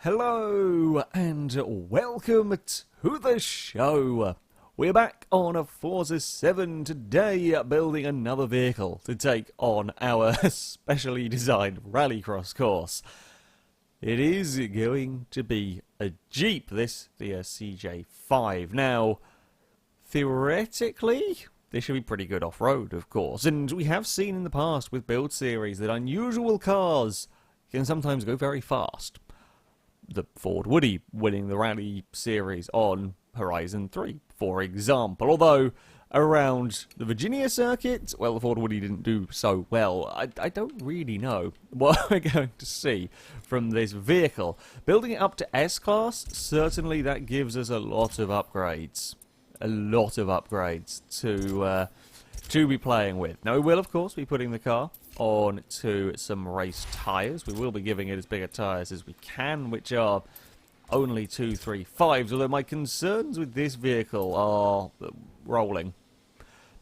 Hello and welcome to the show. We're back on a Forza 7 today, building another vehicle to take on our specially designed Rallycross course. It is going to be a Jeep, the CJ5. Now, theoretically, this should be pretty good off-road, of course, and we have seen in the past with build series that unusual cars can sometimes go very fast. The Ford Woody winning the Rally series on Horizon 3, for example. Although, around the Virginia circuit, well, the Ford Woody didn't do so well. I don't really know what we're going to see from this vehicle. Building it up to S-Class, certainly that gives us a lot of upgrades. A lot of upgrades to be playing with. Now, we will, of course, be putting the car on to some race tyres. We will be giving it as big a tyres as we can, which are only 235s, although my concerns with this vehicle are rolling.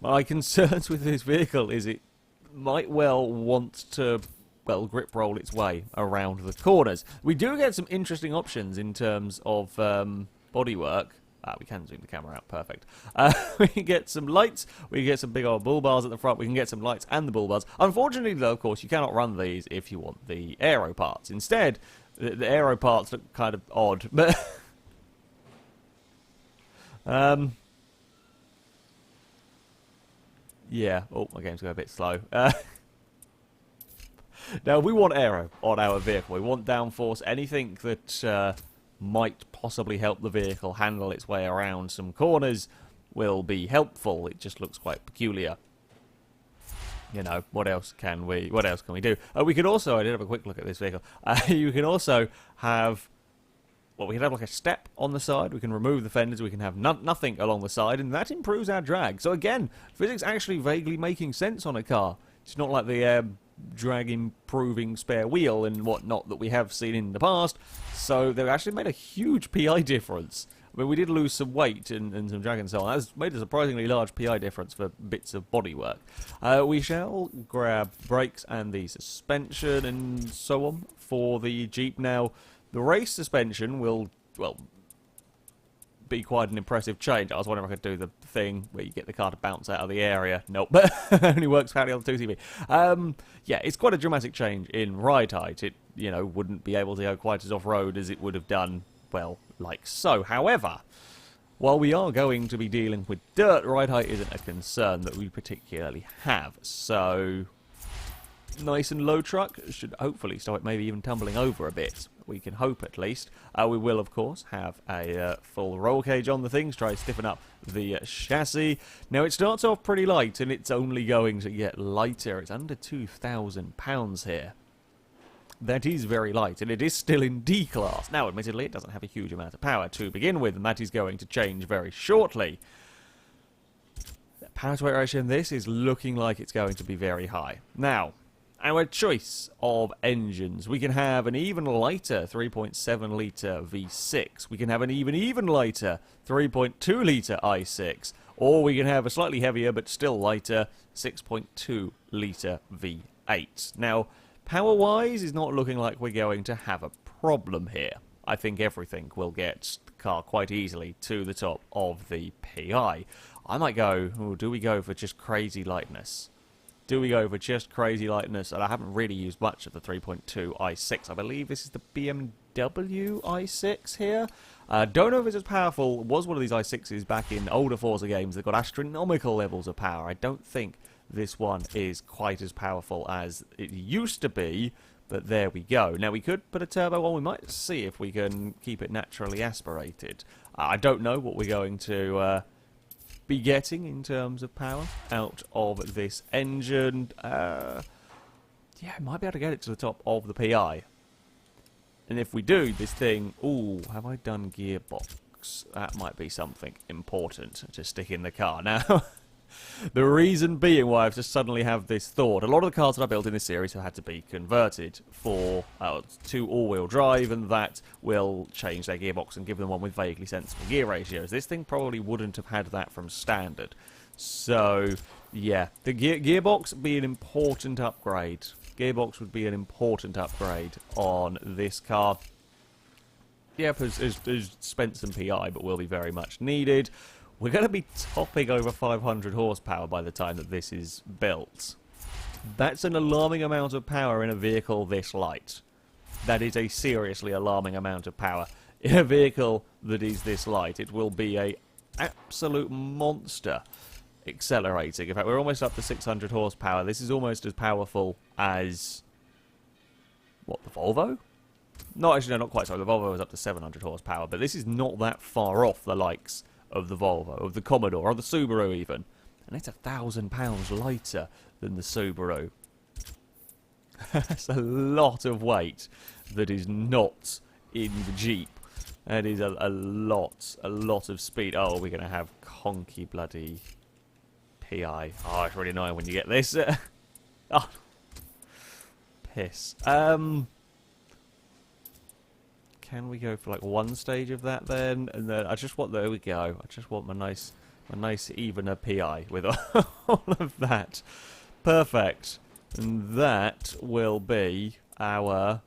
My concerns with this vehicle is it might well want to, well, grip roll its way around the corners. We do get some interesting options in terms of bodywork. We can zoom the camera out, perfect. We can get some lights, we can get some big old bull bars at the front, we can get some lights and the bull bars. Unfortunately, though, of course, you cannot run these if you want the aero parts. Instead, the aero parts look kind of odd, but... yeah, oh, my game's going a bit slow. Now, we want aero on our vehicle. We want downforce, anything that... might possibly help the vehicle handle its way around some corners will be helpful. It just looks quite peculiar. You know, what else can we do? We could also, I did have a quick look at this vehicle. You can also have, well, we can have like a step on the side. We can remove the fenders. We can have nothing along the side, and that improves our drag. So again, physics actually vaguely making sense on a car. It's not like the drag improving spare wheel and whatnot that we have seen in the past. So they've actually made a huge PI difference. I mean, we did lose some weight and some drag and so on. That's made a surprisingly large PI difference for bits of bodywork. We shall grab brakes and the suspension and so on for the Jeep. Now, the race suspension will, well, be quite an impressive change. I was wondering if I could do the thing where you get the car to bounce out of the area. Nope, but only works for the 2CV. Yeah, it's quite a dramatic change in ride height. It, you know, wouldn't be able to go quite as off-road as it would have done, well, like so. However, while we are going to be dealing with dirt, ride height isn't a concern that we particularly have. So, nice and low truck should hopefully stop it maybe even tumbling over a bit. We can hope, at least. We will, of course, have a full roll cage on the things, try to stiffen up the chassis. Now, it starts off pretty light, and it's only going to get lighter. It's under 2,000 pounds here. That is very light, and it is still in D-Class. Now, admittedly, it doesn't have a huge amount of power to begin with, and that is going to change very shortly. The power-to-weight ratio in this is looking like it's going to be very high. Now, our choice of engines. We can have an even lighter 3.7 litre V6. We can have an even lighter 3.2 litre i6. Or we can have a slightly heavier but still lighter 6.2 litre V8. Now, power-wise, is not looking like we're going to have a problem here. I think everything will get the car quite easily to the top of the PI. I might go, oh, do we go for just crazy lightness? Do we go for just crazy lightness? And I haven't really used much of the 3.2 i6. I believe this is the BMW i6 here. Don't know if it's as powerful. It was one of these i6s back in older Forza games that got astronomical levels of power. I don't think this one is quite as powerful as it used to be, but there we go. Now, we could put a turbo on. We might see if we can keep it naturally aspirated. I don't know what we're going to be getting in terms of power out of this engine. Yeah, might be able to get it to the top of the PI. And if we do, this thing... Ooh, have I done gearbox? That might be something important to stick in the car. Now, the reason being why I've just suddenly have this thought. A lot of the cars that I built in this series have had to be converted for to all-wheel drive, and that will change their gearbox and give them one with vaguely sensible gear ratios. This thing probably wouldn't have had that from standard. So, yeah, the gearbox would be an important upgrade. Gearbox would be an important upgrade on this car. Yep, has spent some PI, but will be very much needed. We're going to be topping over 500 horsepower by the time that this is built. That's an alarming amount of power in a vehicle this light. That is a seriously alarming amount of power. In a vehicle that is this light, it will be a absolute monster accelerating. In fact, we're almost up to 600 horsepower. This is almost as powerful as... what, the Volvo? No, actually, no, not quite so. The Volvo was up to 700 horsepower, but this is not that far off the likes of the Volvo, of the Commodore, or the Subaru even. And it's 1,000 pounds lighter than the Subaru. That's a lot of weight that is not in the Jeep. That is a lot of speed. Oh, we're going to have conky bloody PI. Oh, it's really annoying when you get this. Oh, piss. Can we go for like one stage of that then? And then I just want, there we go. I just want my nice evener PI with all of that. Perfect. And that will be our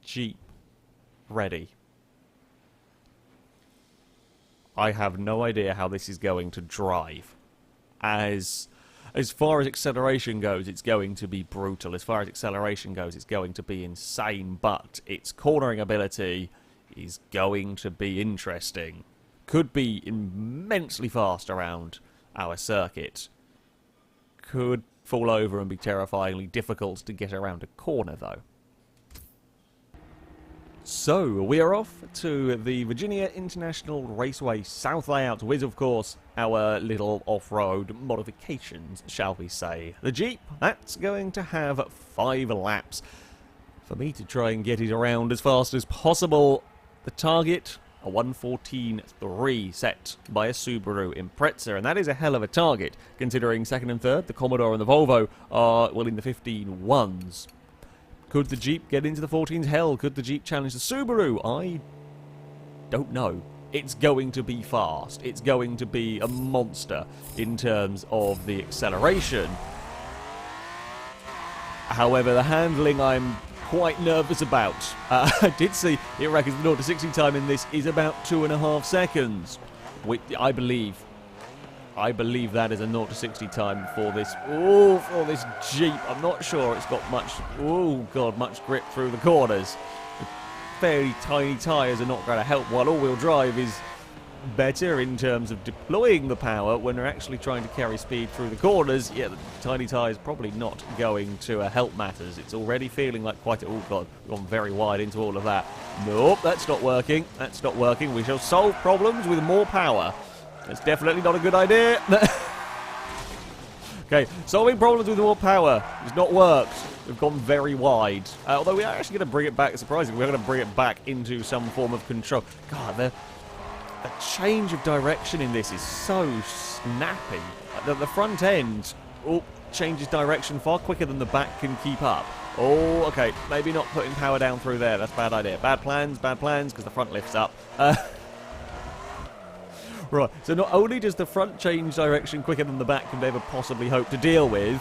Jeep ready. I have no idea how this is going to drive. As far as acceleration goes, it's going to be brutal. As far as acceleration goes, it's going to be insane. But its cornering ability is going to be interesting. Could be immensely fast around our circuit. Could fall over and be terrifyingly difficult to get around a corner, though. So, we are off to the Virginia International Raceway South layout with, of course, our little off-road modifications, shall we say. The Jeep, that's going to have 5 laps for me to try and get it around as fast as possible. The target, a 1:14.3 set by a Subaru Impreza, and that is a hell of a target, considering second and third, the Commodore and the Volvo, are, well, in the 15.1s. Could the Jeep get into the 14s? Hell, could the Jeep challenge the Subaru? I don't know. It's going to be fast. It's going to be a monster in terms of the acceleration. However, the handling I'm quite nervous about. I did see it reckons the 0 to 60 time in this is about 2.5 seconds. Which I believe that is a 0 to 60 time for this. Oh, for this Jeep. I'm not sure it's got much. Oh god, much grip through the corners. The fairly tiny tyres are not going to help. While all-wheel drive is better in terms of deploying the power when they're actually trying to carry speed through the corners. Yeah, the tiny tyres probably not going to help matters. It's already feeling like quite a... oh god, we've gone very wide into all of that. Nope, that's not working. That's not working. We shall solve problems with more power. That's definitely not a good idea. Okay, solving problems with more power has not worked. We've gone very wide. Although we are actually going to bring it back, surprisingly, we're going to bring it back into some form of control. God, the change of direction in this is so snappy. The front end changes direction far quicker than the back can keep up. Oh, okay, maybe not putting power down through there. That's a bad idea. Bad plans, because the front lifts up. Right, so not only does the front change direction quicker than the back can ever possibly hope to deal with,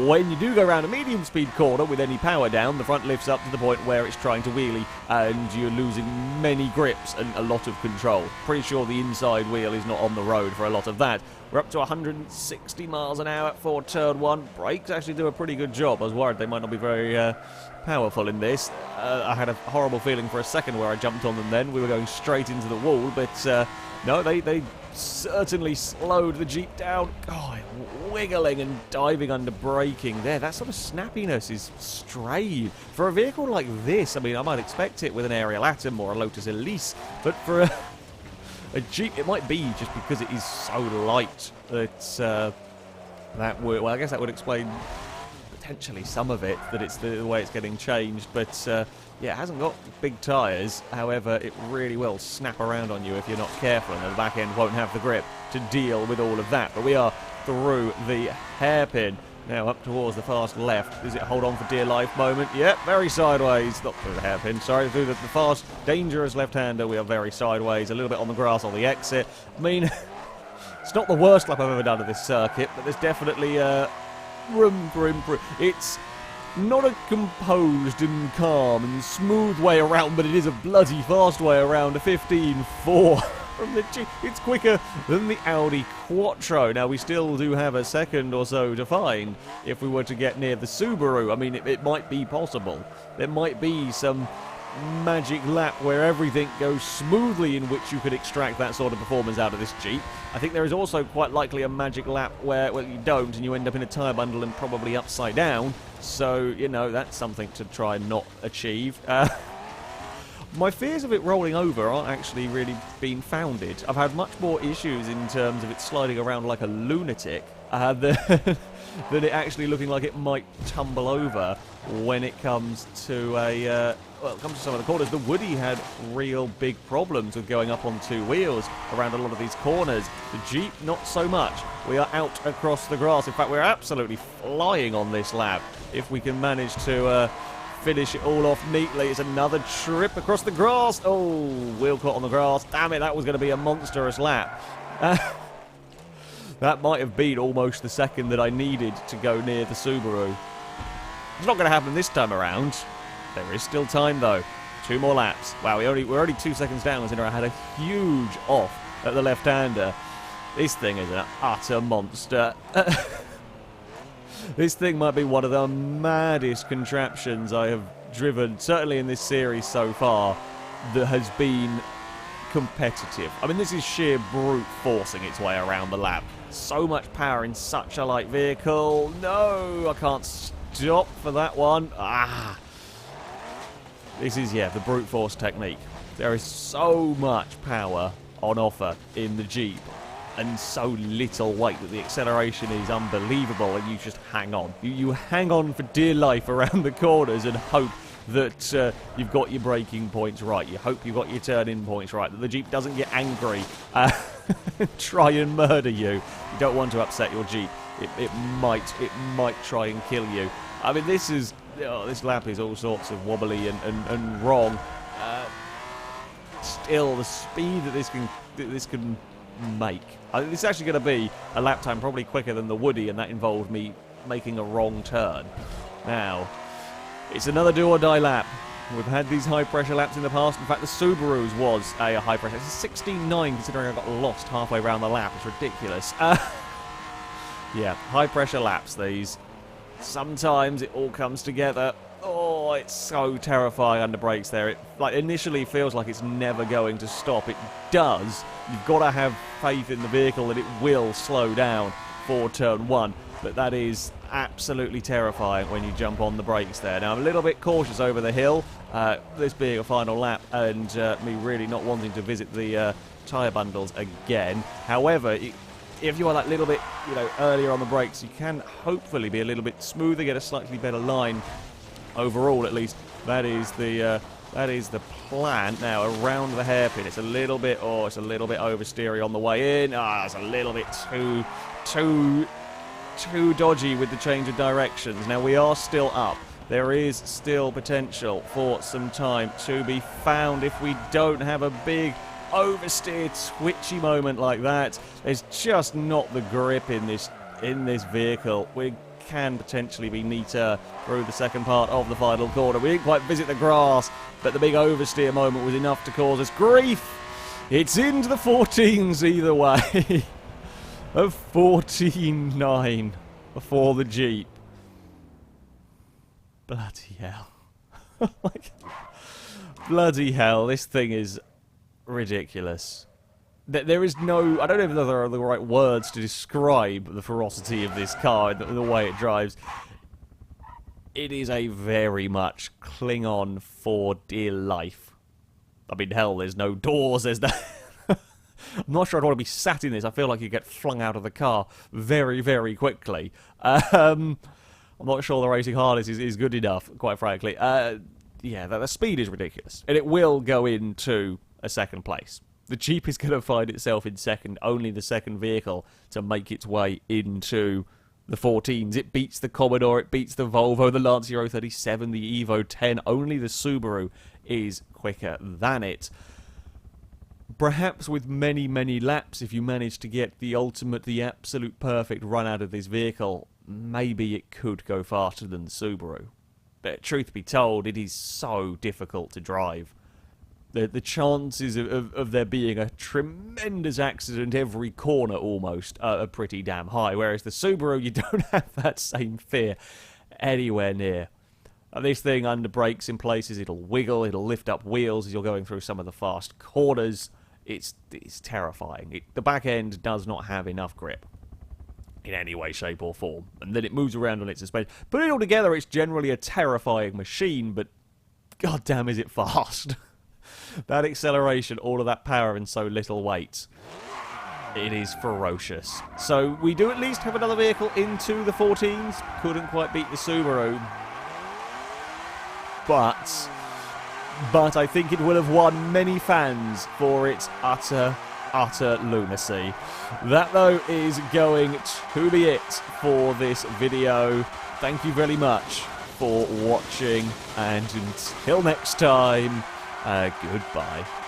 when you do go around a medium speed corner with any power down, the front lifts up to the point where it's trying to wheelie and you're losing many grips and a lot of control. Pretty sure the inside wheel is not on the road for a lot of that. We're up to 160 miles an hour for turn 1. Brakes actually do a pretty good job. I was worried they might not be very powerful in this. I had a horrible feeling for a second where I jumped on them then. We were going straight into the wall, but no, they certainly slowed the Jeep down. God, wiggling and diving under braking there. That sort of snappiness is strange. For a vehicle like this, I mean, I might expect it with an Ariel Atom or a Lotus Elise, but for a Jeep, it might be just because it is so light that that would, well, I guess that would explain potentially some of it, that it's the way it's getting changed, but yeah, it hasn't got big tyres. However, it really will snap around on you if you're not careful, and the back end won't have the grip to deal with all of that. But we are through the hairpin. Now up towards the fast left. Is it hold on for dear life moment? Yep, very sideways. Not through the hairpin, sorry, through the fast, dangerous left-hander. We are very sideways, a little bit on the grass on the exit. I mean, it's not the worst lap I've ever done of this circuit, but there's definitely room for improvement. It's not a composed and calm and smooth way around, but it is a bloody fast way around. A 15.4 from the Jeep. It's quicker than the Audi Quattro. Now, we still do have a second or so to find if we were to get near the Subaru. I mean, it might be possible. There might be some magic lap where everything goes smoothly in which you could extract that sort of performance out of this Jeep. I think there is also quite likely a magic lap where, well, you don't and you end up in a tyre bundle and probably upside down. So, you know, that's something to try and not achieve. My fears of it rolling over aren't actually really being founded. I've had much more issues in terms of it sliding around like a lunatic than it actually looking like it might tumble over when it comes to some of the corners. The Woody had real big problems with going up on two wheels around a lot of these corners. The Jeep, not so much. We are out across the grass. In fact, we're absolutely flying on this lap. If we can manage to finish it all off neatly. It's another trip across the grass. Oh, wheel caught on the grass. Damn it, that was going to be a monstrous lap. That might have been almost the second that I needed to go near the Subaru. It's not going to happen this time around. There is still time, though. 2 more laps. Wow, we're only 2 seconds down, considering I had a huge off at the left-hander. This thing is an utter monster. This thing might be one of the maddest contraptions I have driven, certainly in this series so far, that has been competitive. I mean, this is sheer brute forcing its way around the lap. So much power in such a light vehicle. No, I can't stop for that one. This is, yeah, the brute force technique. There is so much power on offer in the Jeep and so little weight that the acceleration is unbelievable, and you just hang on. You hang on for dear life around the corners and hope that you've got your braking points right. You hope you've got your turn-in points right, that the Jeep doesn't get angry try and murder you. You don't want to upset your Jeep. It might try and kill you. I mean, this lap is all sorts of wobbly and wrong. Still, the speed that this can make. It's actually going to be a lap time probably quicker than the Woody, and that involved me making a wrong turn. Now, it's another do-or-die lap. We've had these high-pressure laps in the past. In fact, the Subaru's was a high-pressure. It's a 16.9, considering I got lost halfway around the lap. It's ridiculous. Yeah, high-pressure laps, these. Sometimes it all comes together. Oh, it's so terrifying under brakes there. It initially feels like it's never going to stop. It does. You've got to have faith in the vehicle that it will slow down for turn 1. But that is absolutely terrifying when you jump on the brakes there. Now, I'm a little bit cautious over the hill, this being a final lap, and me really not wanting to visit the tyre bundles again. However, if you are that little bit, earlier on the brakes, you can hopefully be a little bit smoother, get a slightly better line overall, at least. That is the plan. Now, around the hairpin, it's a little bit oversteery on the way in. It's a little bit too dodgy with the change of directions. Now, we are still up. There is still potential for some time to be found if we don't have a big oversteer twitchy moment like that. There's just not the grip in this vehicle. We can potentially be neater through the second part of the final corner. We didn't quite visit the grass, but the big oversteer moment was enough to cause us grief. It's into the 14s either way. A 14.9 for the Jeep. Bloody hell. Bloody hell, this thing is ridiculous. There is no... I don't even know if there are the right words to describe the ferocity of this car and the way it drives. It is a very much cling on for dear life. I mean, hell, there's no doors, there's no... I'm not sure I'd want to be sat in this. I feel like you get flung out of the car very, very quickly. I'm not sure the racing harness is good enough, quite frankly. Yeah, the speed is ridiculous. And it will go into a second place. The Jeep is going to find itself in second, only the second vehicle to make its way into the 14s. It beats the Commodore, it beats the Volvo, the Lancia 037, the Evo 10. Only the Subaru is quicker than it. Perhaps with many, many laps, if you manage to get the ultimate, the absolute perfect run out of this vehicle, maybe it could go faster than the Subaru. But truth be told, it is so difficult to drive. The chances of there being a tremendous accident every corner almost are pretty damn high, whereas the Subaru, you don't have that same fear anywhere near. This thing under brakes in places, it'll wiggle, it'll lift up wheels as you're going through some of the fast corners. It's terrifying. The back end does not have enough grip in any way, shape or form, and then it moves around on its suspension. Put it all together, it's generally a terrifying machine, but goddamn is it fast. That acceleration, all of that power and so little weight. It is ferocious. So we do at least have another vehicle into the 14s. Couldn't quite beat the Subaru. But I think it will have won many fans for its utter lunacy. That, though, is going to be it for this video. Thank you very much for watching, and until next time, goodbye.